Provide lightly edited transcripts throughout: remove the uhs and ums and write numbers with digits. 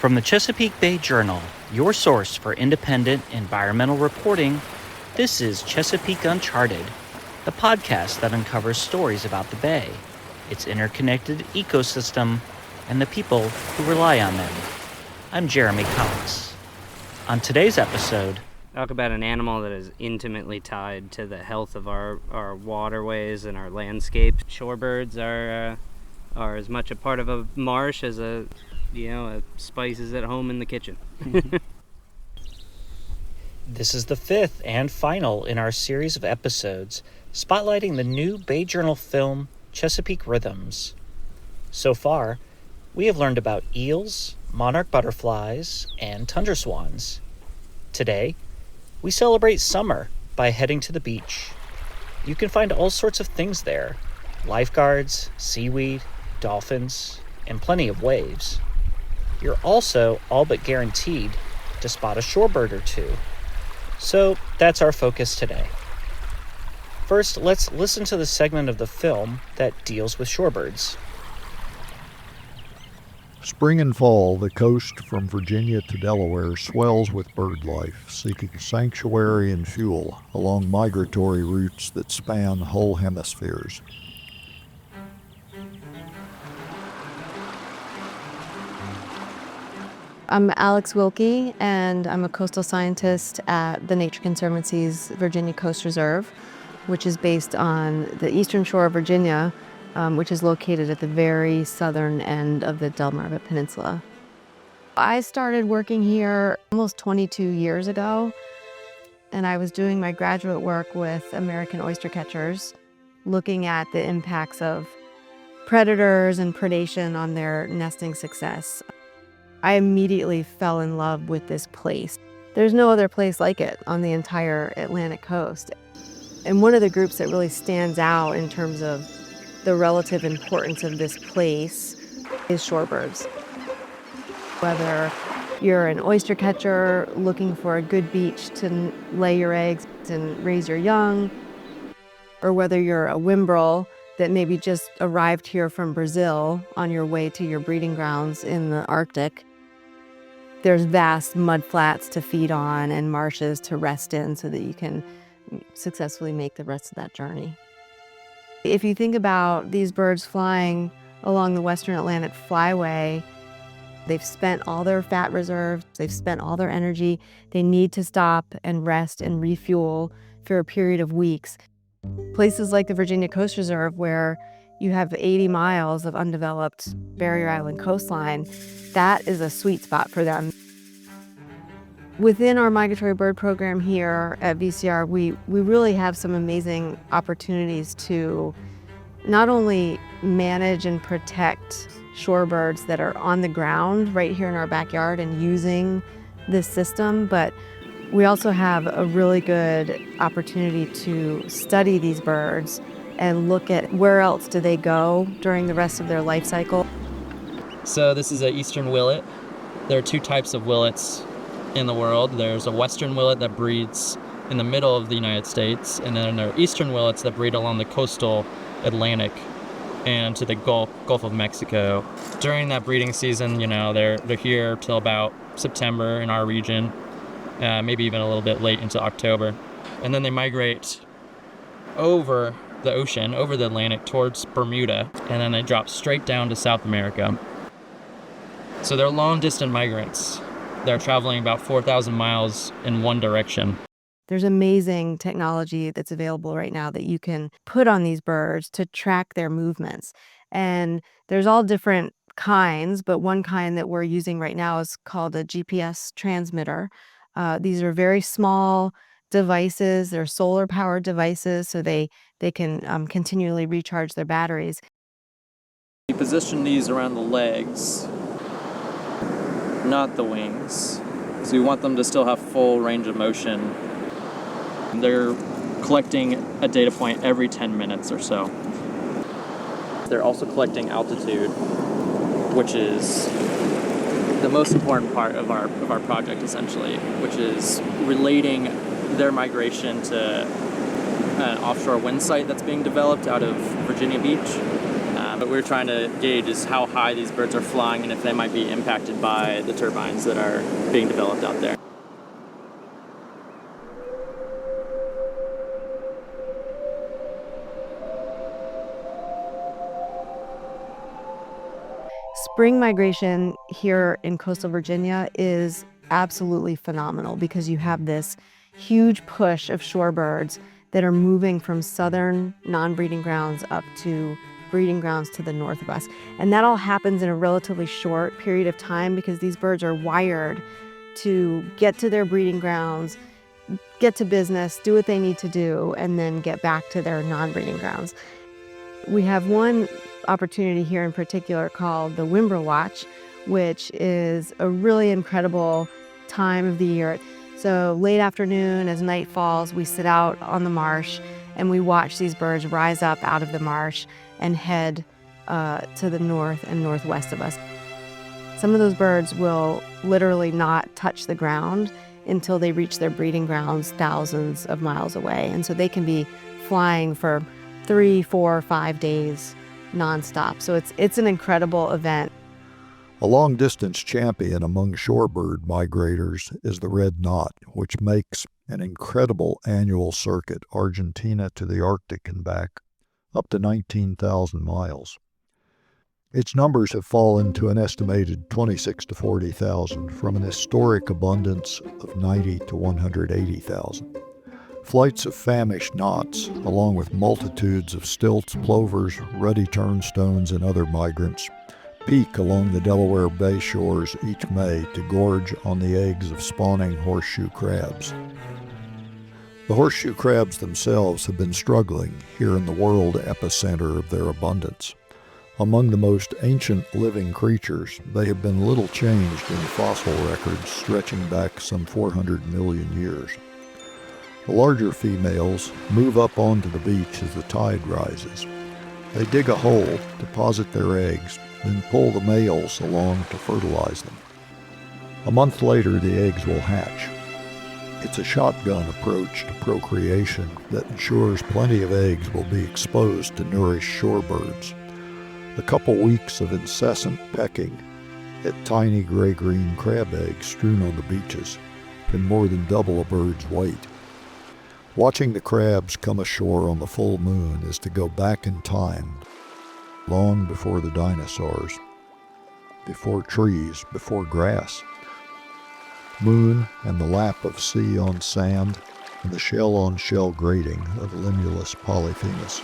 From the Chesapeake Bay Journal, your source for independent environmental reporting, this is Chesapeake Uncharted, the podcast that uncovers stories about the bay, its interconnected ecosystem, and the people who rely on them. I'm Jeremy Cox. On today's episode, talk about an animal that is intimately tied to the health of our waterways and our landscape. Shorebirds are as much a part of a marsh as a spice is at home in the kitchen. This is the fifth and final in our series of episodes spotlighting the new Bay Journal film Chesapeake Rhythms. So far, we have learned about eels, monarch butterflies, and tundra swans. Today, we celebrate summer by heading to the beach. You can find all sorts of things there: lifeguards, seaweed, dolphins, and plenty of waves. You're also all but guaranteed to spot a shorebird or two. So that's our focus today. First, let's listen to the segment of the film that deals with shorebirds. Spring and fall, the coast from Virginia to Delaware swells with bird life, seeking sanctuary and fuel along migratory routes that span whole hemispheres. I'm Alex Wilkie, and I'm a coastal scientist at the Nature Conservancy's Virginia Coast Reserve, which is based on the eastern shore of Virginia, which is located at the very southern end of the Delmarva Peninsula. I started working here almost 22 years ago, and I was doing my graduate work with American oyster catchers, looking at the impacts of predators and predation on their nesting success. I immediately fell in love with this place. There's no other place like it on the entire Atlantic coast. And one of the groups that really stands out in terms of the relative importance of this place is shorebirds. Whether you're an oyster catcher looking for a good beach to lay your eggs and raise your young, or whether you're a whimbrel that maybe just arrived here from Brazil on your way to your breeding grounds in the Arctic, there's vast mud flats to feed on and marshes to rest in so that you can successfully make the rest of that journey. If you think about these birds flying along the Western Atlantic Flyway, they've spent all their fat reserves, they've spent all their energy, they need to stop and rest and refuel for a period of weeks. Places like the Virginia Coast Reserve, where you have 80 miles of undeveloped barrier island coastline, that is a sweet spot for them. Within our migratory bird program here at VCR, we really have some amazing opportunities to not only manage and protect shorebirds that are on the ground right here in our backyard and using this system, but we also have a really good opportunity to study these birds and look at where else do they go during the rest of their life cycle. So this is an eastern willet. There are two types of willets in the world. There's a western willet that breeds in the middle of the United States, and then there are eastern willets that breed along the coastal Atlantic and to the Gulf of Mexico. During that breeding season, they're here till about September in our region, maybe even a little bit late into October. And then they migrate over the ocean, over the Atlantic towards Bermuda, and then they drop straight down to South America. So they're long-distance migrants. They're traveling about 4,000 miles in one direction. There's amazing technology that's available right now that you can put on these birds to track their movements. And there's all different kinds, but one kind that we're using right now is called a GPS transmitter. These are very small devices. They're solar-powered devices, so they can continually recharge their batteries. We position these around the legs, not the wings. So we want them to still have full range of motion. They're collecting a data point every 10 minutes or so. They're also collecting altitude, which is the most important part of our project, essentially, which is relating their migration to an offshore wind site that's being developed out of Virginia Beach. What we're trying to gauge is how high these birds are flying and if they might be impacted by the turbines that are being developed out there. Spring migration here in coastal Virginia is absolutely phenomenal because you have this huge push of shorebirds that are moving from southern non-breeding grounds up to breeding grounds to the north of us. And that all happens in a relatively short period of time because these birds are wired to get to their breeding grounds, get to business, do what they need to do, and then get back to their non-breeding grounds. We have one opportunity here in particular called the Wimbrel Watch, which is a really incredible time of the year. So late afternoon, as night falls, we sit out on the marsh and we watch these birds rise up out of the marsh and head to the north and northwest of us. Some of those birds will literally not touch the ground until they reach their breeding grounds thousands of miles away. And so they can be flying for 3, 4, 5 days nonstop. So it's an incredible event. A long-distance champion among shorebird migrators is the red knot, which makes an incredible annual circuit, Argentina to the Arctic and back, up to 19,000 miles. Its numbers have fallen to an estimated 26 to 40,000 from an historic abundance of 90 to 180,000. Flights of famished knots, along with multitudes of stilts, plovers, ruddy turnstones, and other migrants, peak along the Delaware Bay shores each May to gorge on the eggs of spawning horseshoe crabs. The horseshoe crabs themselves have been struggling here in the world epicenter of their abundance. Among the most ancient living creatures, they have been little changed in fossil records stretching back some 400 million years. The larger females move up onto the beach as the tide rises. They dig a hole, deposit their eggs, then pull the males along to fertilize them. A month later, the eggs will hatch. It's a shotgun approach to procreation that ensures plenty of eggs will be exposed to nourish shorebirds. A couple weeks of incessant pecking at tiny gray-green crab eggs strewn on the beaches can more than double a bird's weight. Watching the crabs come ashore on the full moon is to go back in time, long before the dinosaurs, before trees, before grass. Moon and the lap of sea on sand and the shell-on-shell grating of Limulus polyphemus.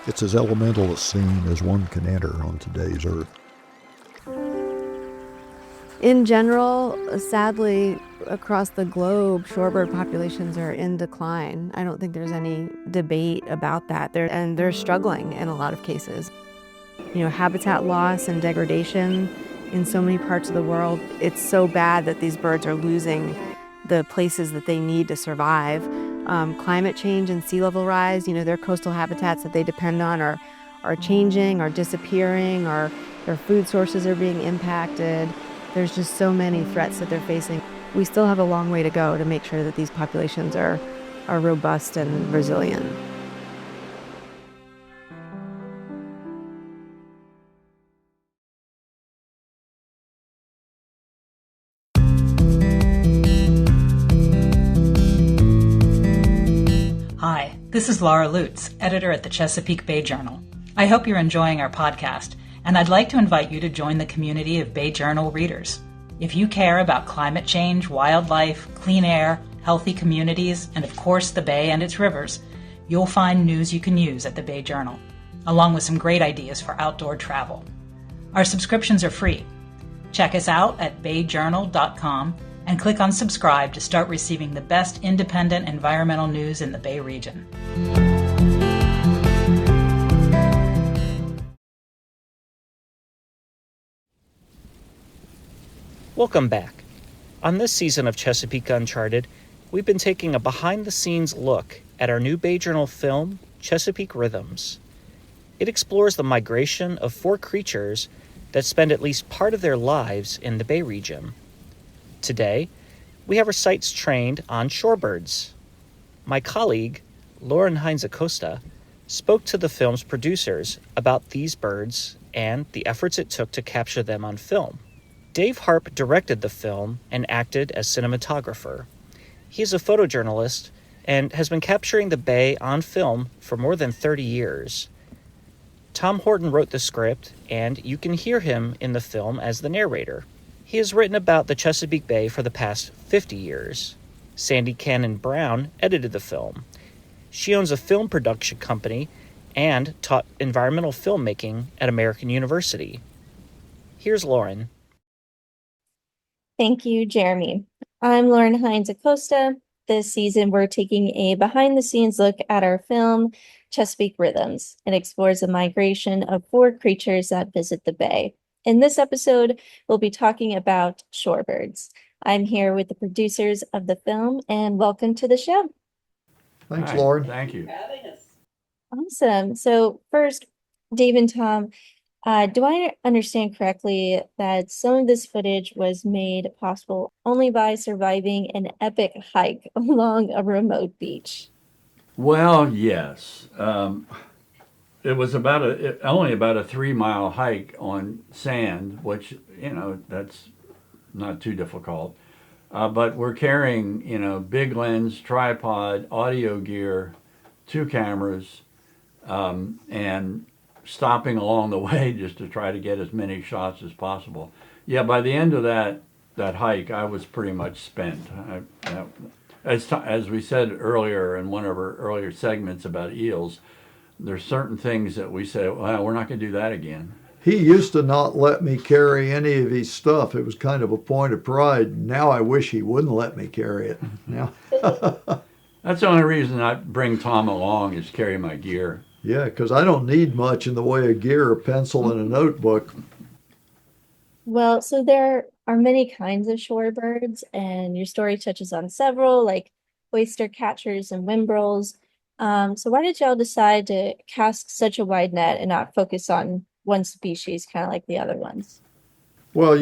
It's as elemental a scene as one can enter on today's Earth. In general, sadly, across the globe, shorebird populations are in decline. I don't think there's any debate about that. They're struggling in a lot of cases. Habitat loss and degradation in so many parts of the world, it's so bad that these birds are losing the places that they need to survive. Climate change and sea level rise, their coastal habitats that they depend on are changing, are disappearing, or their food sources are being impacted. There's just so many threats that they're facing. We still have a long way to go to make sure that these populations are robust and resilient. Hi, this is Laura Lutz, editor at the Chesapeake Bay Journal. I hope you're enjoying our podcast, and I'd like to invite you to join the community of Bay Journal readers. If you care about climate change, wildlife, clean air, healthy communities, and of course the Bay and its rivers, you'll find news you can use at the Bay Journal, along with some great ideas for outdoor travel. Our subscriptions are free. Check us out at bayjournal.com and click on subscribe to start receiving the best independent environmental news in the Bay region. Welcome back. On this season of Chesapeake Uncharted, we've been taking a behind-the-scenes look at our new Bay Journal film, Chesapeake Rhythms. It explores the migration of 4 creatures that spend at least part of their lives in the Bay region. Today, we have our sights trained on shorebirds. My colleague, Lauren Hines Acosta, spoke to the film's producers about these birds and the efforts it took to capture them on film. Dave Harp directed the film and acted as cinematographer. He is a photojournalist and has been capturing the bay on film for more than 30 years. Tom Horton wrote the script, and you can hear him in the film as the narrator. He has written about the Chesapeake Bay for the past 50 years. Sandy Cannon Brown edited the film. She owns a film production company and taught environmental filmmaking at American University. Here's Lauren. Thank you, Jeremy. I'm Lauren Hines Acosta. This season, we're taking a behind-the-scenes look at our film, Chesapeake Rhythms. It explores the migration of 4 creatures that visit the bay. In this episode, we'll be talking about shorebirds. I'm here with the producers of the film, and welcome to the show. Thanks, Hi, Lauren. Thank you. Awesome. So first, Dave and Tom, do I understand correctly that some of this footage was made possible only by surviving an epic hike along a remote beach? Well, yes. It was only about a 3-mile hike on sand, which, that's not too difficult. But we're carrying, big lens, tripod, audio gear, 2 cameras, and stopping along the way just to try to get as many shots as possible. Yeah, by the end of that hike, I was pretty much spent. As we said earlier in one of our earlier segments about eels, there's certain things that we say, well, we're not going to do that again. He used to not let me carry any of his stuff. It was kind of a point of pride. Now I wish he wouldn't let me carry it. Now, That's the only reason I bring Tom along is carry my gear. yeah, because I don't need much in the way of gear, a pencil, and a notebook. Well, so there are many kinds of shorebirds, and your story touches on several, like oyster catchers and whimbrels. So why did y'all decide to cast such a wide net and not focus on one species, kind of like the other ones? Well,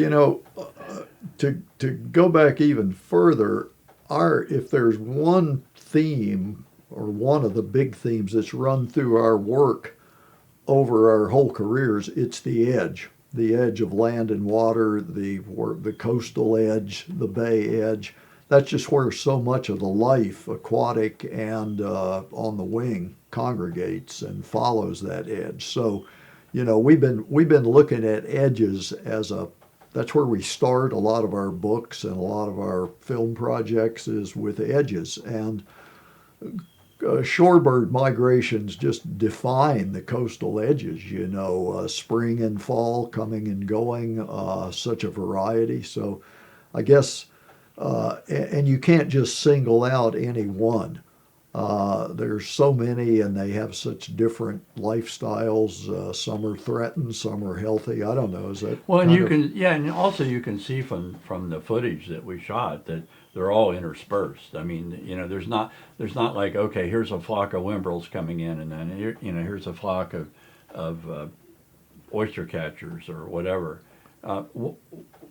to go back even further, if there's one theme or one of the big themes that's run through our work over our whole careers, it's the edge of land and water, the coastal edge, the bay edge. That's just where so much of the life, aquatic and on the wing, congregates and follows that edge. So, we've been looking at edges that's where we start a lot of our books and a lot of our film projects is with edges. And shorebird migrations just define the coastal edges, spring and fall coming and going, such a variety. So I guess, and you can't just single out any one. There's so many and they have such different lifestyles. Some are threatened, some are healthy. I don't know. Is that well? And and also you can see from the footage that we shot that they're all interspersed. I mean, there's not like, okay, here's a flock of whimbrels coming in, and then here's a flock of oyster catchers or whatever.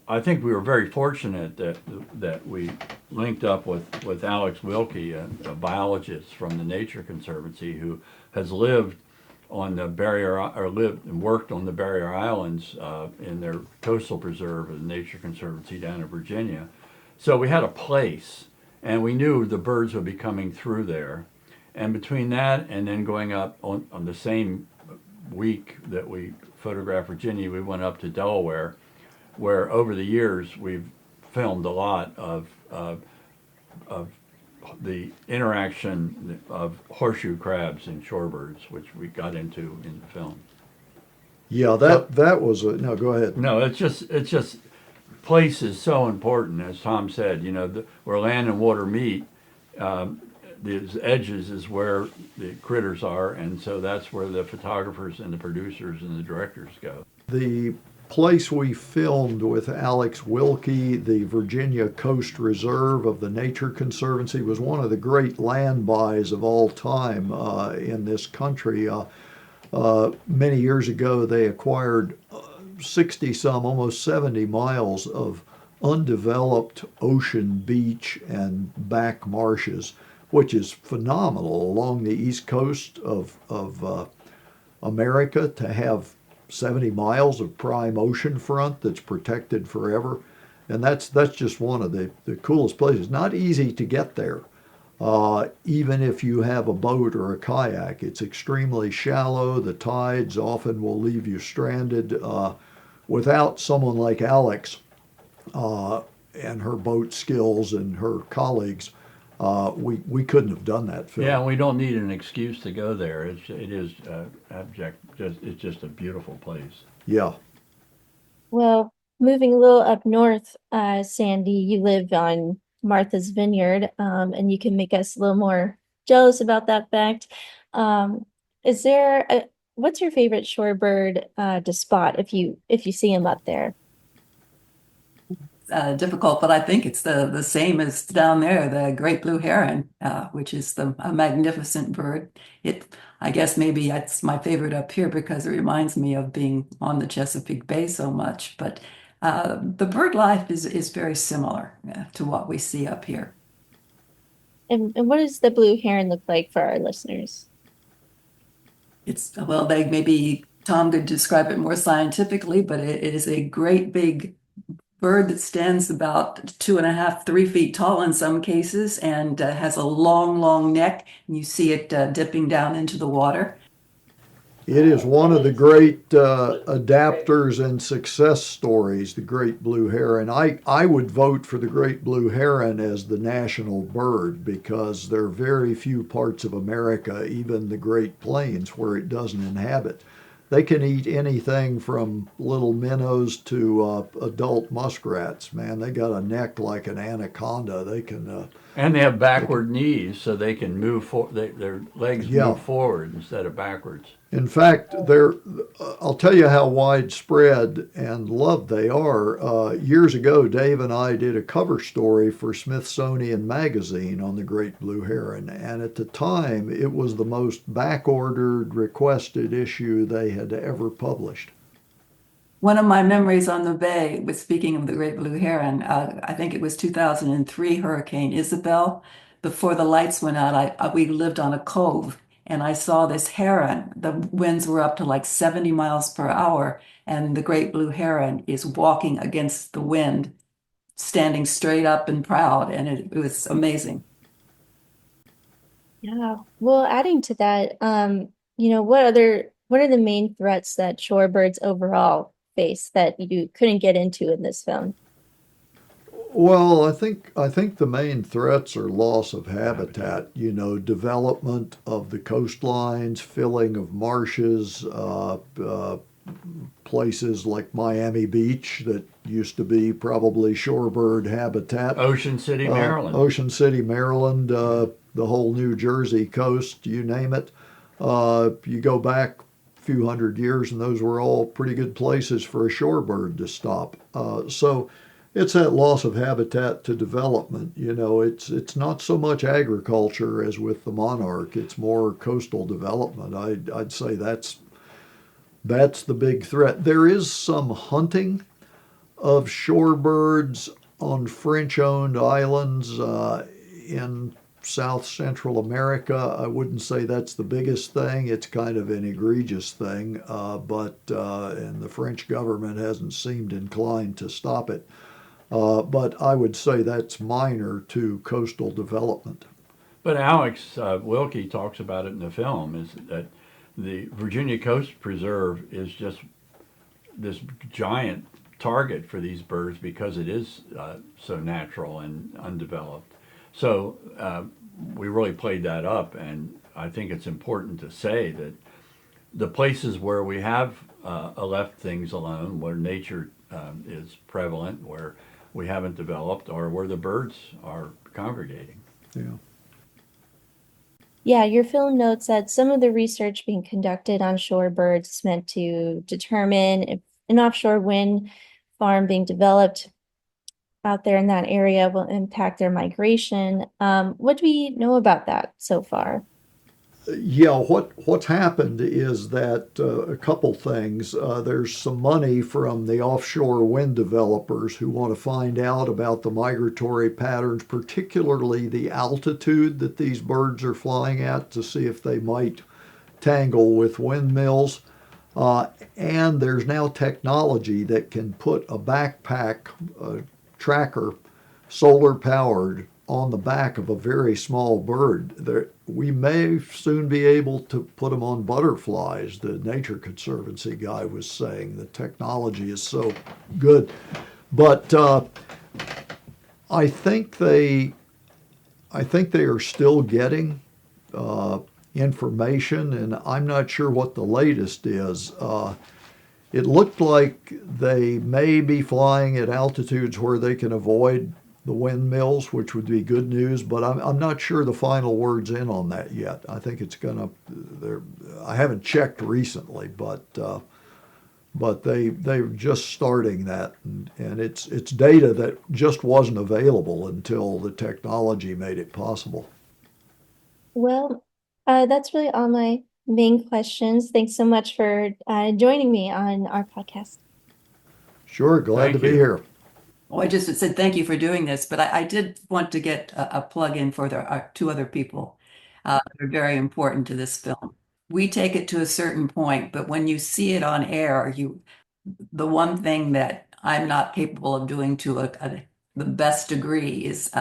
I think we were very fortunate that we linked up with Alex Wilkie, a biologist from the Nature Conservancy who has lived on the lived and worked on the Barrier Islands in their coastal preserve of the Nature Conservancy down in Virginia. So we had a place, and we knew the birds would be coming through there. And between that and then going up on the same week that we photographed Virginia, we went up to Delaware, where over the years we've filmed a lot of the interaction of horseshoe crabs and shorebirds, which we got into in the film. Yeah, that was no. Go ahead. No, it's just place is so important, as Tom said. Where land and water meet, the edges is where the critters are, and so that's where the photographers and the producers and the directors go. The place we filmed with Alex Wilkie, the Virginia Coast Reserve of the Nature Conservancy, was one of the great land buys of all time in this country. Many years ago, they acquired 60-some, almost 70 miles of undeveloped ocean beach and back marshes, which is phenomenal along the east coast of America to have 70 miles of prime ocean front that's protected forever. And that's just one of the coolest places. Not easy to get there, even if you have a boat or a kayak. It's extremely shallow. The tides often will leave you stranded. Without someone like Alex and her boat skills and her colleagues, we couldn't have done that film. Yeah, we don't need an excuse to go there. It is abject. It's just a beautiful place. Yeah. Well, moving a little up north, Sandy, you live on Martha's Vineyard, and you can make us a little more jealous about that fact. Is there what's your favorite shorebird to spot if you see him up there? Difficult, but I think it's the same as down there, the great blue heron, which is a magnificent bird. I guess maybe that's my favorite up here because it reminds me of being on the Chesapeake Bay so much. But the bird life is very similar to what we see up here. And what does the blue heron look like for our listeners? Well, maybe Tom could describe it more scientifically, but it is a great big bird that stands about 2.5, 3 feet tall in some cases and has a long, long neck. And you see it dipping down into the water. It is one of the great adapters and success stories, the great blue heron. I would vote for the great blue heron as the national bird because there are very few parts of America, even the Great Plains, where it doesn't inhabit. They can eat anything from little minnows to adult muskrats. Man, they got a neck like an anaconda. They can. And they have backward knees, so they can move their legs move forward instead of backwards. In fact, I'll tell you how widespread and loved they are. Years ago, Dave and I did a cover story for Smithsonian Magazine on the great blue heron, and at the time, it was the most back-ordered, requested issue they had ever published. One of my memories on the bay, with speaking of the great blue heron, I think it was 2003 Hurricane Isabel. Before the lights went out, we lived on a cove. And I saw this heron. The winds were up to like 70 miles per hour, and the great blue heron is walking against the wind, standing straight up and proud, and it was amazing. Yeah. Well, adding to that, what are the main threats that shorebirds overall face that you couldn't get into in this film? Well, I think the main threats are loss of habitat, development of the coastlines, filling of marshes, places like Miami Beach that used to be probably shorebird habitat. Ocean City, Maryland. The whole New Jersey coast, you name it. You go back a few hundred years and those were all pretty good places for a shorebird to stop. So it's that loss of habitat to development. It's not so much agriculture as with the monarch. It's more coastal development. I'd say that's the big threat. There is some hunting of shorebirds on French-owned islands in South Central America. I wouldn't say that's the biggest thing. It's kind of an egregious thing, and the French government hasn't seemed inclined to stop it. But I would say that's minor to coastal development. But Alex Wilkie talks about it in the film, is that the Virginia Coast Preserve is just this giant target for these birds because it is so natural and undeveloped. So we really played that up, and I think it's important to say that the places where we have left things alone, where nature is prevalent, where we haven't developed, or where the birds are congregating. Yeah. Yeah, your film notes that some of the research being conducted on shorebirds is meant to determine if an offshore wind farm being developed out there in that area will impact their migration. What do we know about that so far? Yeah, what's happened is that a couple things. There's some money from the offshore wind developers who want to find out about the migratory patterns, particularly the altitude that these birds are flying at, to see if they might tangle with windmills. And there's now technology that can put a backpack tracker, solar powered, on the back of a very small bird. We may soon be able to put them on butterflies. The Nature Conservancy guy was saying the technology is so good. But I think they are still getting information, and I'm not sure what the latest is. It looked like they may be flying at altitudes where they can avoid the windmills, which would be good news, but I'm not sure the final word's in on that yet. I think it's gonna. I haven't checked recently, but they're just starting that, and it's data that just wasn't available until the technology made it possible. Well, that's really all my main questions. Thanks so much for joining me on our podcast. Sure, glad to be here. Well, I just said thank you for doing this, but I did want to get a plug in for two other people that are very important to this film. We take it to a certain point, but when you see it on air, the one thing that I'm not capable of doing to the best degree is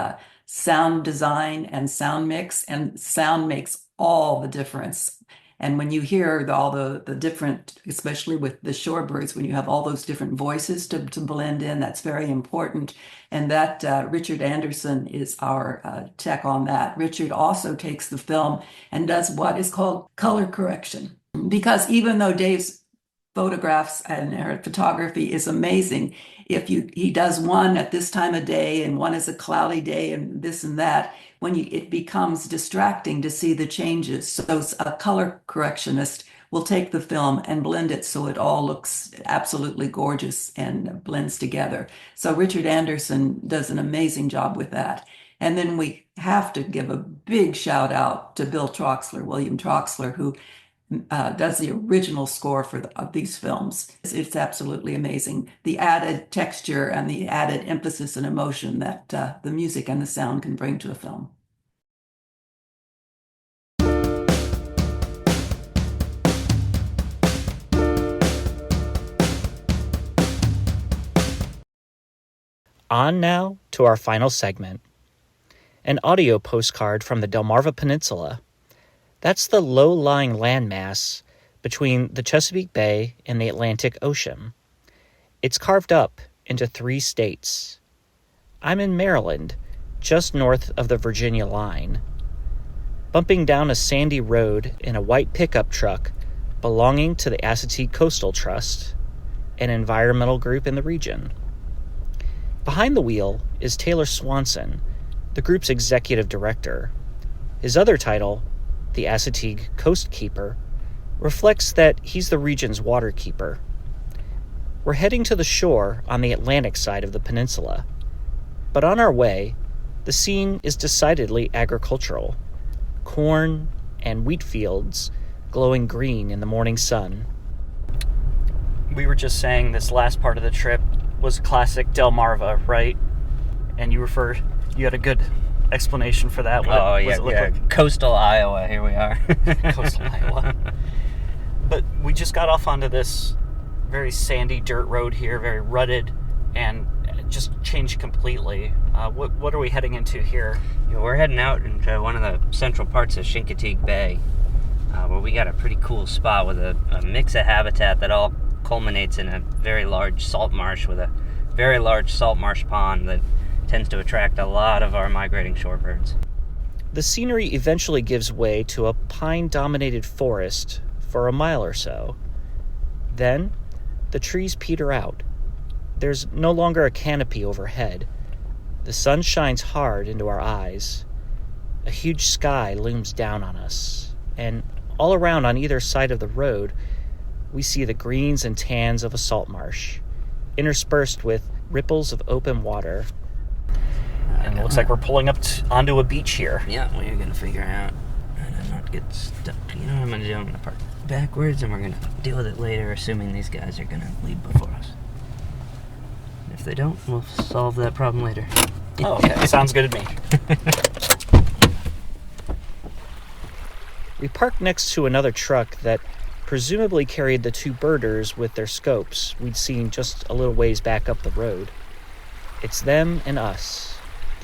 sound design and sound mix, and sound makes all the difference. And when you hear all the different, especially with the Shorebirds, when you have all those different voices to blend in, that's very important. And that Richard Anderson is our tech on that. Richard also takes the film and does what is called color correction. Because even though Dave's photographs and photography is amazing, if he does one at this time of day and one is a cloudy day and this and that, it becomes distracting to see the changes. So a color correctionist will take the film and blend it so it all looks absolutely gorgeous and blends together. So Richard Anderson does an amazing job with that. And then we have to give a big shout out to William Troxler, who does the original score of these films. It's absolutely amazing. The added texture and the added emphasis and emotion that the music and the sound can bring to a film. On now to our final segment. An audio postcard from the Delmarva Peninsula. That's the low-lying landmass between the Chesapeake Bay and the Atlantic Ocean. It's carved up into 3 states. I'm in Maryland, just north of the Virginia line. Bumping down a sandy road in a white pickup truck belonging to the Assateague Coastal Trust, an environmental group in the region. Behind the wheel is Taylor Swanson, the group's executive director. His other title, the Assateague Coast Keeper, reflects that he's the region's water keeper. We're heading to the shore on the Atlantic side of the peninsula, but on our way, the scene is decidedly agricultural. Corn and wheat fields glowing green in the morning sun. We were just saying this last part of the trip was classic Delmarva, right? And you had a good explanation for that. What does it look like? Coastal Iowa, here we are. Coastal Iowa. But we just got off onto this very sandy dirt road here, very rutted, and just changed completely. What are we heading into here? We're heading out into one of the central parts of Chesapeake Bay, where we got a pretty cool spot with a mix of habitat that all culminates in a very large salt marsh with a very large salt marsh pond that tends to attract a lot of our migrating shorebirds. The scenery eventually gives way to a pine-dominated forest for a mile or so. Then, the trees peter out. There's no longer a canopy overhead. The sun shines hard into our eyes. A huge sky looms down on us, and all around on either side of the road, we see the greens and tans of a salt marsh, interspersed with ripples of open water. And it looks like we're pulling up onto a beach here. Yeah, we're going to figure out. I'm not get stuck. You know what I'm going to do? I'm going to park backwards, and we're going to deal with it later, assuming these guys are going to leave before us. If they don't, we'll solve that problem later. Oh, okay. Sounds good to me. We parked next to another truck that presumably carried the two birders with their scopes we'd seen just a little ways back up the road. It's them and us,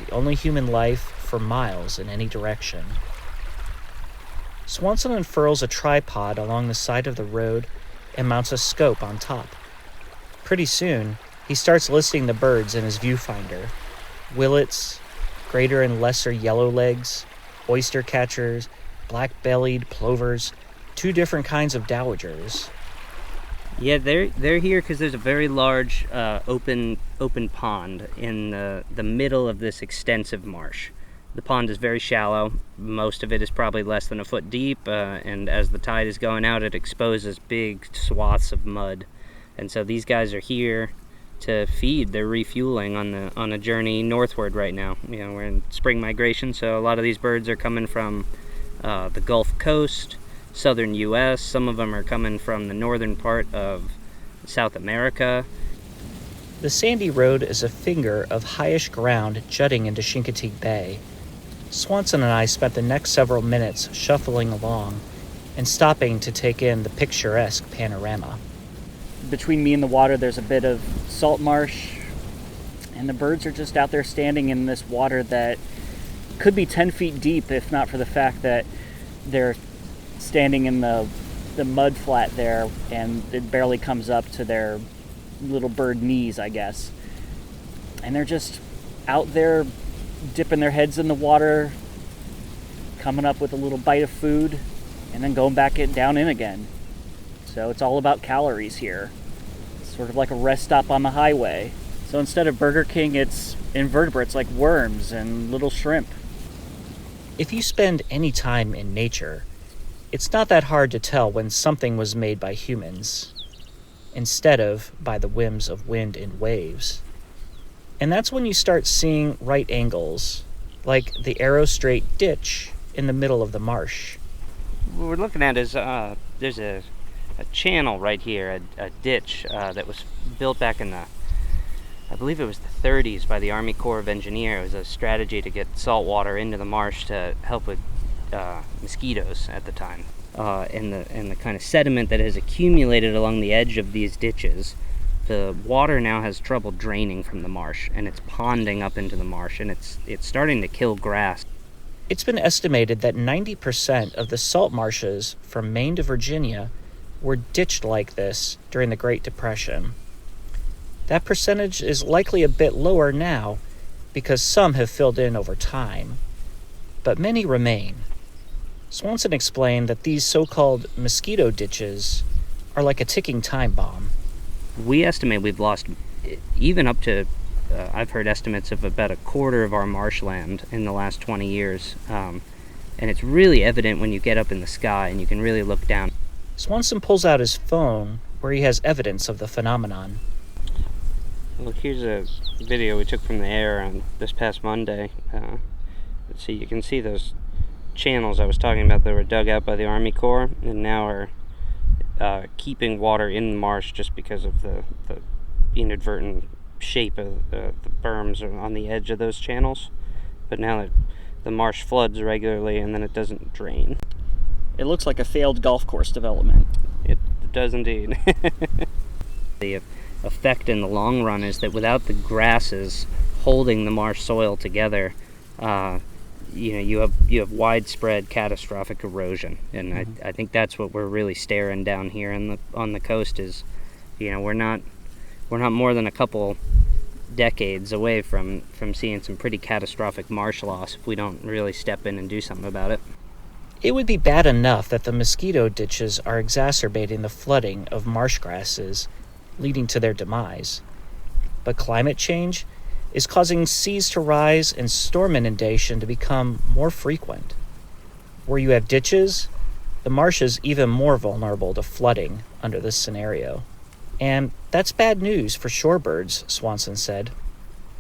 the only human life for miles in any direction. Swanson unfurls a tripod along the side of the road and mounts a scope on top. Pretty soon, he starts listing the birds in his viewfinder. Willets, greater and lesser yellowlegs, oyster catchers, black-bellied plovers, 2 different kinds of dowagers. Yeah, they're here because there's a very large open pond in the middle of this extensive marsh. The pond is very shallow. Most of it is probably less than a foot deep, and as the tide is going out, it exposes big swaths of mud. And so these guys are here to feed. They're refueling on a journey northward right now. You know, we're in spring migration, so a lot of these birds are coming from the Gulf Coast, southern U.S. Some of them are coming from the northern part of South America. The sandy road is a finger of highish ground jutting into Chincoteague Bay. Swanson and I spent the next several minutes shuffling along and stopping to take in the picturesque panorama. Between me and the water, there's a bit of salt marsh, and the birds are just out there standing in this water that could be 10 feet deep, if not for the fact that they're standing in the mud flat there, and it barely comes up to their little bird knees, I guess. And they're just out there dipping their heads in the water, coming up with a little bite of food, and then going back down in again. So it's all about calories here. It's sort of like a rest stop on the highway. So instead of Burger King, it's invertebrates like worms and little shrimp. If you spend any time in nature, it's not that hard to tell when something was made by humans, instead of by the whims of wind and waves. And that's when you start seeing right angles, like the arrow straight ditch in the middle of the marsh. What we're looking at is there's a channel right here, a ditch that was built back in I believe it was the 30s by the Army Corps of Engineers. It was a strategy to get salt water into the marsh to help with mosquitoes at the time. And the kind of sediment that has accumulated along the edge of these ditches, the water now has trouble draining from the marsh, and it's ponding up into the marsh, and it's starting to kill grass. It's been estimated that 90% of the salt marshes from Maine to Virginia were ditched like this during the Great Depression. That percentage is likely a bit lower now because some have filled in over time, but many remain. Swanson explained that these so-called mosquito ditches are like a ticking time bomb. We estimate we've lost even up to, I've heard estimates of about a quarter of our marshland in the last 20 years. And it's really evident when you get up in the sky and you can really look down. Swanson pulls out his phone where he has evidence of the phenomenon. Look, here's a video we took from the air on this past Monday. Let's see, you can see those channels I was talking about that were dug out by the Army Corps and now are keeping water in the marsh just because of the inadvertent shape of the berms on the edge of those channels. But now the marsh floods regularly and then it doesn't drain. It looks like a failed golf course development. It does indeed. The effect in the long run is that without the grasses holding the marsh soil together, you have widespread catastrophic erosion, and I think that's what we're really staring down here on the coast. Is we're not more than a couple decades away from seeing some pretty catastrophic marsh loss if we don't really step in and do something about it. It would be bad enough that the mosquito ditches are exacerbating the flooding of marsh grasses, leading to their demise. But climate change is causing seas to rise and storm inundation to become more frequent. Where you have ditches, the marsh is even more vulnerable to flooding under this scenario. And that's bad news for shorebirds, Swanson said.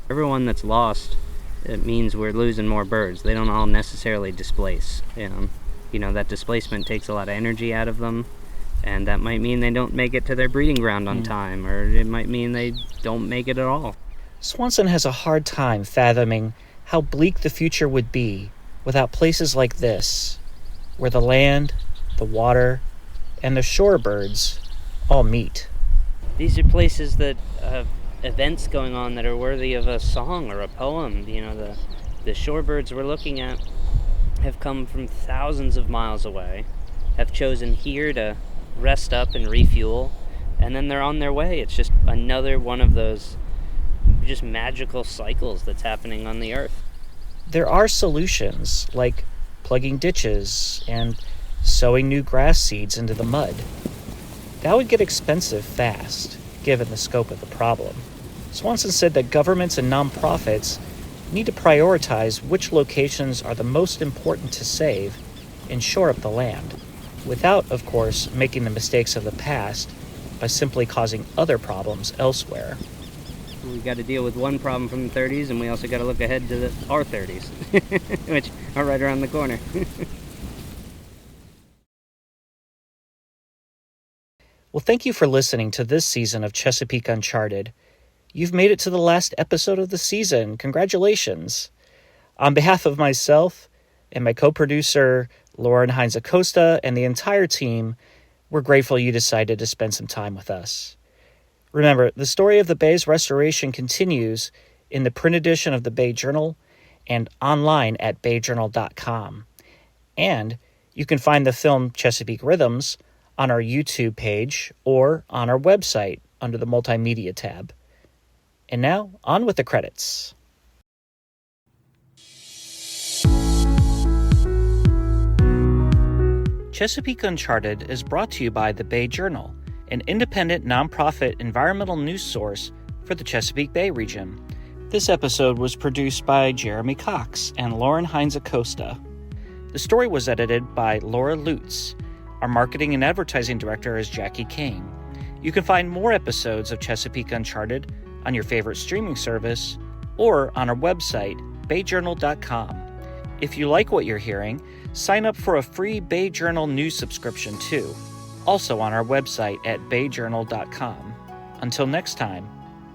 Everyone that's lost, it means we're losing more birds. They don't all necessarily displace. that displacement takes a lot of energy out of them, and that might mean they don't make it to their breeding ground on time, or it might mean they don't make it at all. Swanson has a hard time fathoming how bleak the future would be without places like this, where the land, the water, and the shorebirds all meet. These are places that have events going on that are worthy of a song or a poem. The shorebirds we're looking at have come from thousands of miles away, have chosen here to rest up and refuel, and then they're on their way. It's just another one of those just magical cycles that's happening on the earth. There are solutions, like plugging ditches and sowing new grass seeds into the mud. That would get expensive fast, given the scope of the problem. Swanson said that governments and nonprofits need to prioritize which locations are the most important to save and shore up the land, without, of course, making the mistakes of the past by simply causing other problems elsewhere. We got to deal with one problem from the 30s, and we also got to look ahead to our 30s, which are right around the corner. Well, thank you for listening to this season of Chesapeake Uncharted. You've made it to the last episode of the season. Congratulations. On behalf of myself and my co-producer, Lauren Hines Acosta, and the entire team, we're grateful you decided to spend some time with us. Remember, the story of the Bay's restoration continues in the print edition of the Bay Journal and online at bayjournal.com. And you can find the film Chesapeake Rhythms on our YouTube page or on our website under the Multimedia tab. And now, on with the credits. Chesapeake Uncharted is brought to you by the Bay Journal, an independent nonprofit environmental news source for the Chesapeake Bay region. This episode was produced by Jeremy Cox and Lauren Hines Acosta. The story was edited by Laura Lutz. Our marketing and advertising director is Jackie Kane. You can find more episodes of Chesapeake Uncharted on your favorite streaming service or on our website, bayjournal.com. If you like what you're hearing, sign up for a free Bay Journal news subscription too, also on our website at bayjournal.com. Until next time,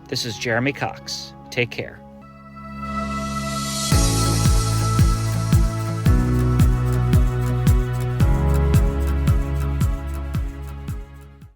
this is Jeremy Cox. Take care.